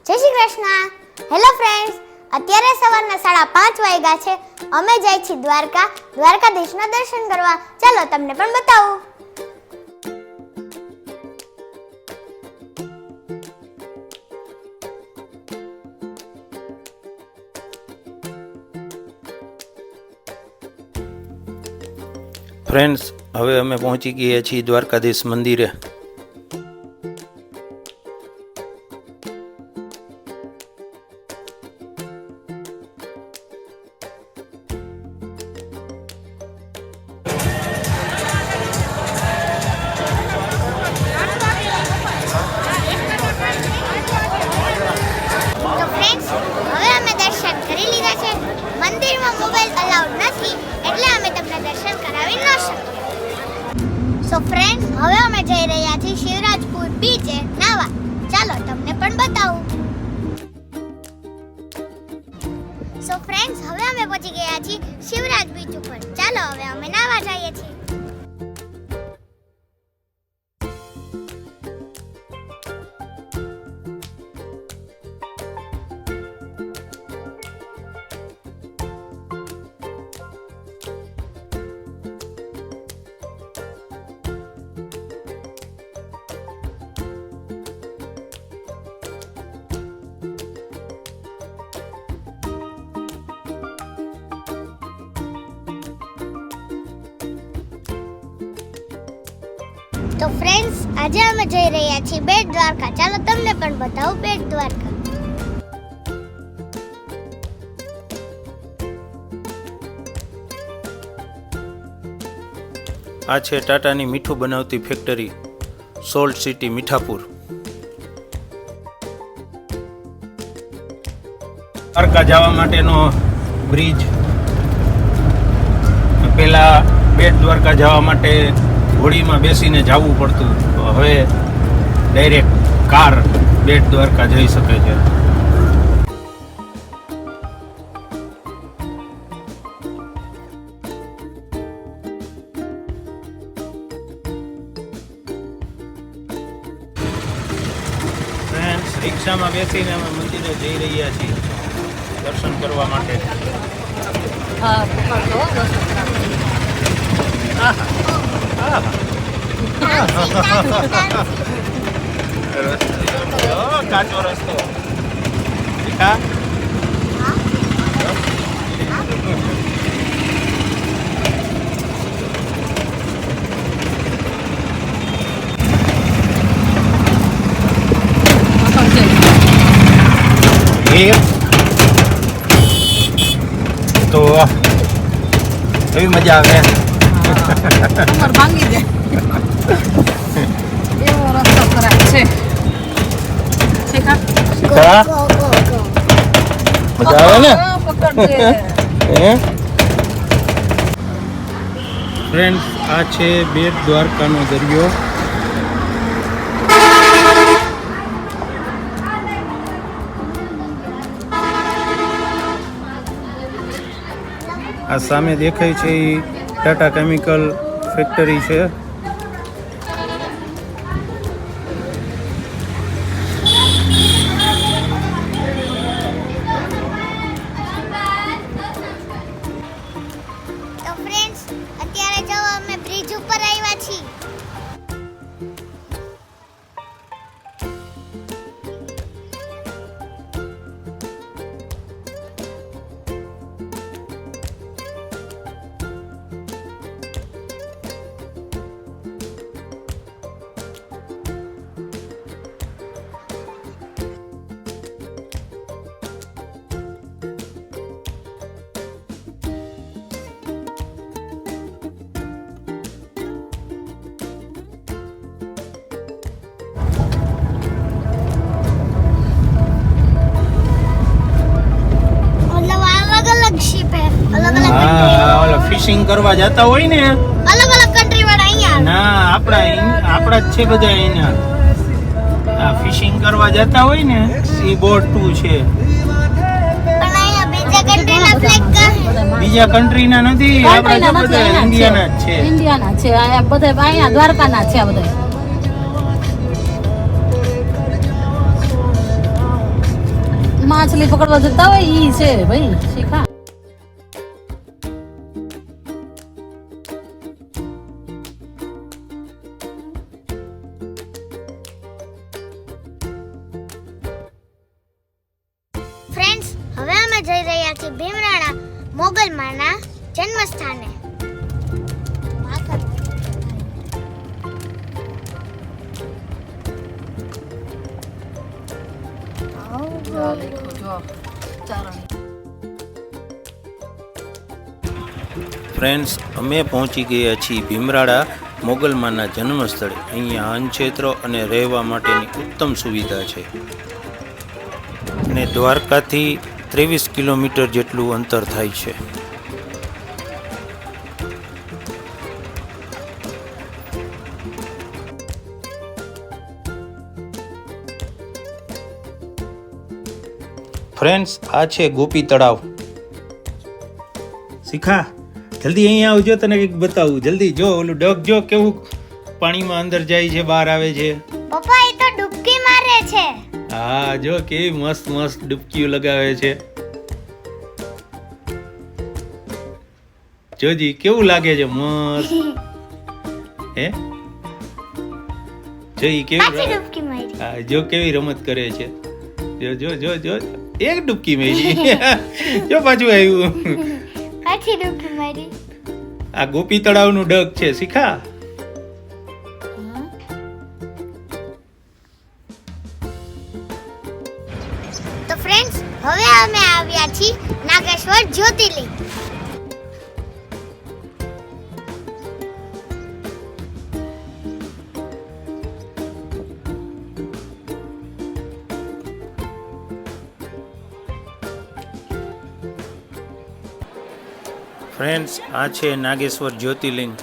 જય Shri Krishna. Hello friends, અત્યારે સવારના 5:30 વાગ્યા છે. અમે જાય છીએ દ્વારકાધીશના દર્શન કરવા. ચાલો તમને પણ બતાવું. ફ્રેન્ડ્સ, હવે અમે પહોંચી ગયા છીએ દ્વારકાધીશ મંદિરે. તો ફ્રેન્ડ્સ, હવે અમે દર્શન કરી લીધા છે. મંદિરમાં મોબાઈલ અલાઉડ નથી, એટલે અમે તમને દર્શન કરાવી ન શકીએ. સો ફ્રેન્ડ્સ, હવે અમે જઈ રહ્યા છીએ શિવરાજપુર બીચે નાવા. ચાલો તમને પણ બતાવું. સો ફ્રેન્ડ્સ, હવે અમે પહોંચી ગયા છીએ શિવરાજ બીચ ઉપર. ચાલો હવે અમે નાવા જઈએ છીએ. તો ફ્રેન્ડ્સ, આજે અમે જઈ રહ્યા છીએ બેટ દ્વારકા. ચાલો તમને પણ બતાવું બેટ દ્વારકા. આ છે ટાટાની મીઠું બનાવતી factory, salt city Mithapur. Dwarka જવા માટેનો બ્રિજ. પેલા બેટ દ્વારકા જવા માટે હોડીમાં બેસીને જવું પડતું, તો હવે ડાયરેક્ટ કાર બેટ દ્વારકા જઈ શકે છે. ફ્રેન્ડ્સ, રિક્ષામાં બેસીને અમે મંદિરે જઈ રહ્યા છીએ દર્શન કરવા માટે. કાચો રસ્તો. તો એવી મજા આવે. ભાંગી જાય એવો રસ્તો ખરાબ છે. મજા આવે ને. ફ્રેન્ડ્સ, આ છે બેટ દ્વારકાનો દરિયો. આ સામે દેખાય છે એ ટાટા કેમિકલ ફેક્ટરી છે. તો ફ્રેન્ડ્સ, અત્યારે જો અમે બ્રિજ ઉપર આવ્યા છીએ. ફિશિંગ કરવા જતા હોય ને, અલગ અલગ કન્ટ્રી વાળા અહીંયા. ના, આપણા જ છે બધા અહીંયા. આ ફિશિંગ કરવા જતા હોય ને, એ બોટ 2 છે. પણ અહીંયા બીજા કન્ટ્રીના ફ્લેગ બીજા કન્ટ્રીના નથી, આપણા બધા ઇન્ડિયાના જ છે. ઇન્ડિયાના છે. અહીંયા બધા અહીંયા દ્વારકાના છે બધા. માછલી પકડવા જતા હોય ઈ છે ભાઈ શીખા. ફ્રેન્ડ્સ, હવે અમે જઈ રહ્યા છીએ ભીમરાણા મોગલમાના જન્મસ્થાને. ફ્રેન્ડ્સ, અમે પહોંચી ગયા છીએ ભીમરાડા મોગલમાના જન્મસ્થળે. અહીંયા અન્નક્ષેત્ર અને રહેવા માટેની ઉત્તમ સુવિધા છે અને દ્વારકાથી 23 કિલોમીટર જેટલું અંતર થાય છે. ફ્રેન્ડ્સ, આ છે ગોપી તળાવ. શિખા, જલ્દી અહીંયા આવજો, તને કંઈક બતાવું. જલ્દી જો, ઓલું ડગ જો કેવું પાણીમાં અંદર જાય છે, બહાર આવે છે. પપ્પા, એ તો ડૂબકી મારે છે. હા, જો કેવી મસ્ત મસ્ત ડૂબકીઓ લગાવે છે. જોજી કેવું લાગે છે, મસ્ત. હે, જો ઈ કેવી પાછી ડૂબકી મારી. હા, જો કેવી રમત કરે છે. જો જો જો જો એક ડૂબકી મારી. જો પાછું આવ્યું. પાછી ડૂબકી મારી. આ ગોપી તળાવનું ડગ છે શિખા. તો ફ્રેન્ડ્સ, હવે અમે આવ્યા છીએ નાગેશ્વર જ્યોતિર્લિંગ. ફ્રેન્ડ્સ, આ છે નાગેશ્વર જ્યોતિર્લિંગ.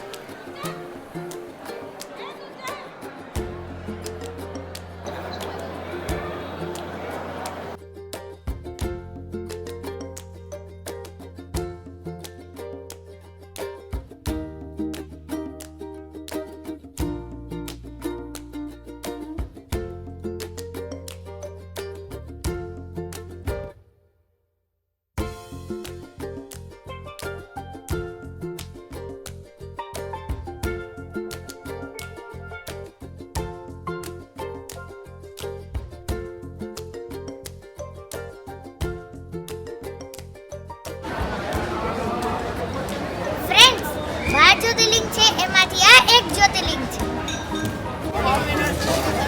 જ્યોતિર્લિંગ છે, એમાંથી આ એક જ્યોતિર્લિંગ છે.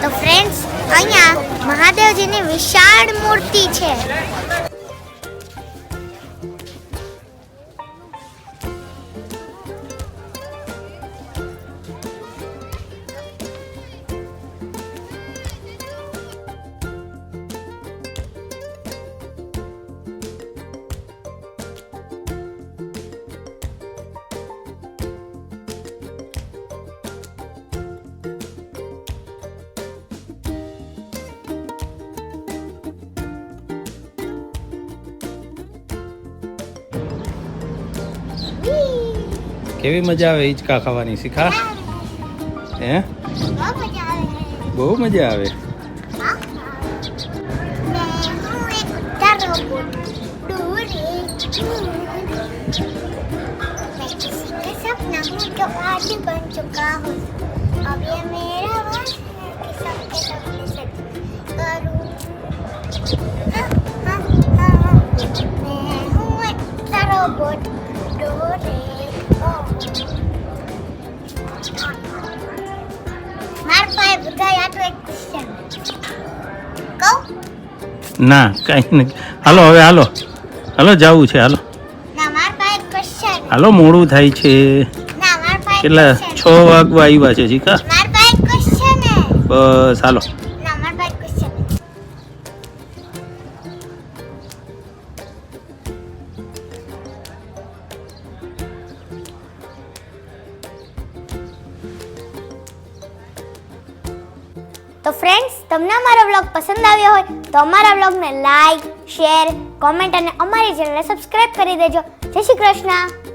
તો ફ્રેન્ડ્સ, અહીંયા મહાદેવજીની વિશાળ મૂર્તિ છે. કેવી મજા આવે હિંચકા ખાવાની શિખા? હે, બહુ મજા આવે. बन चुका हूँ, अब ये मेरा वादा है कि सबके सपने सच करूँ. मैं हूँ एक रोबोट डोरेमोन. मार पाए बुधा या तो एक क्वेश्चन કહું? ના કાંઈ નહીં. હાલો હવે હાલો હાલો જવું છે. હાલો ના, માર પાસે એક ક્વેશ્ચન. હાલો મોડું થાય છે. ના, માર પાસે કેટલા 6 વાગવા આવ્યા છે શિખા? માર પાસે એક ક્વેશ્ચન હે. બસ હાલો. ના, માર પાસે એક ક્વેશ્ચન. તો ફ્રેન્ડ્સ, તમને અમારો વ્લોગ પસંદ આવ્યો હોય તો અમારા વ્લોગને લાઈક, શેર, કોમેન્ટ અને અમારી ચેનલને સબસ્ક્રાઇબ કરી દેજો. જય શ્રી કૃષ્ણ.